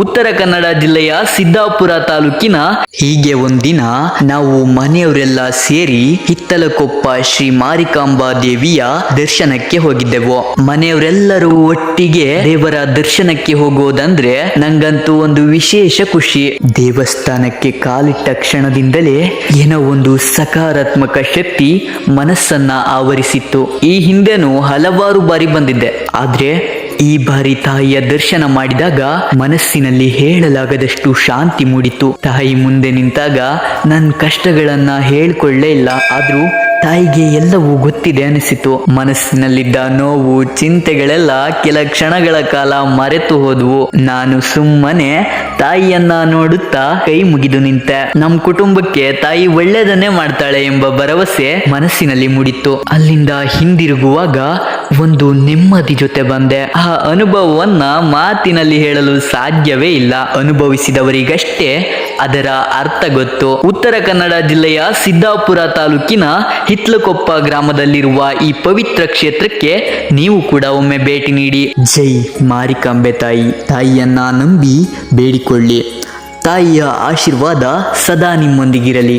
ಉತ್ತರ ಕನ್ನಡ ಜಿಲ್ಲೆಯ ಸಿದ್ದಾಪುರ ತಾಲೂಕಿನ ಹೀಗೆ ಒಂದಿನ ನಾವು ಮನೆಯವರೆಲ್ಲ ಸೇರಿ ಹಿತ್ತಲಕೊಪ್ಪ ಶ್ರೀ ಮಾರಿಕಾಂಬಾ ದೇವಿಯ ದರ್ಶನಕ್ಕೆ ಹೋಗಿದ್ದೆವು. ಮನೆಯವರೆಲ್ಲರೂ ಒಟ್ಟಿಗೆ ದೇವರ ದರ್ಶನಕ್ಕೆ ಹೋಗೋದಂದ್ರೆ ನಂಗಂತೂ ಒಂದು ವಿಶೇಷ ಖುಷಿ. ದೇವಸ್ಥಾನಕ್ಕೆ ಕಾಲಿಟ್ಟ ಕ್ಷಣದಿಂದಲೇ ಏನೋ ಒಂದು ಸಕಾರಾತ್ಮಕ ಶಕ್ತಿ ಮನಸ್ಸನ್ನ ಆವರಿಸಿತ್ತು. ಈ ಹಿಂದೆನೂ ಹಲವಾರು ಬಾರಿ ಬಂದಿದ್ದೆ, ಆದ್ರೆ ಈ ಬಾರಿ ತಾಯಿಯ ದರ್ಶನ ಮಾಡಿದಾಗ ಮನಸ್ಸಿನಲ್ಲಿ ಹೇಳಲಾಗದಷ್ಟು ಶಾಂತಿ ಮೂಡಿತು. ತಾಯಿ ಮುಂದೆ ನಿಂತಾಗ ನನ್ನ ಕಷ್ಟಗಳನ್ನ ಹೇಳ್ಕೊಳ್ಳೇ ಇಲ್ಲ, ಆದ್ರೂ ತಾಯಿಗೆ ಎಲ್ಲವೂ ಗೊತ್ತಿದೆ ಅನಿಸಿತು. ಮನಸ್ಸಿನಲ್ಲಿದ್ದ ನೋವು ಚಿಂತೆಗಳೆಲ್ಲ ಕೆಲ ಕ್ಷಣಗಳ ಕಾಲ ಮರೆತು ಹೋದವು. ನಾನು ಸುಮ್ಮನೆ ತಾಯಿಯನ್ನ ನೋಡುತ್ತಾ ಕೈ ಮುಗಿದು ನಿಂತೆ. ನಮ್ಮ ಕುಟುಂಬಕ್ಕೆ ತಾಯಿ ಒಳ್ಳೆಯದನ್ನೇ ಮಾಡ್ತಾಳೆ ಎಂಬ ಭರವಸೆ ಮನಸ್ಸಿನಲ್ಲಿ ಮೂಡಿತ್ತು. ಅಲ್ಲಿಂದ ಹಿಂದಿರುಗುವಾಗ ಒಂದು ನೆಮ್ಮದಿ ಜೊತೆ ಬಂದೆ. ಆ ಅನುಭವವನ್ನ ಮಾತಿನಲ್ಲಿ ಹೇಳಲು ಸಾಧ್ಯವೇ ಇಲ್ಲ. ಅನುಭವಿಸಿದವರಿಗಷ್ಟೇ ಅದರ ಅರ್ಥ ಗೊತ್ತು. ಉತ್ತರ ಕನ್ನಡ ಜಿಲ್ಲೆಯ ಸಿದ್ದಾಪುರ ತಾಲೂಕಿನ ಹಿತ್ಲಕೊಪ್ಪ ಗ್ರಾಮದಲ್ಲಿರುವ ಈ ಪವಿತ್ರ ಕ್ಷೇತ್ರಕ್ಕೆ ನೀವು ಕೂಡ ಒಮ್ಮೆ ಭೇಟಿ ನೀಡಿ. ಜೈ ಮಾರಿಕಾಂಬೆ ತಾಯಿ. ತಾಯಿಯನ್ನ ನಂಬಿ ಬೇಡಿಕೊಳ್ಳಿ. ತಾಯಿಯ ಆಶೀರ್ವಾದ ಸದಾ ನಿಮ್ಮೊಂದಿಗಿರಲಿ.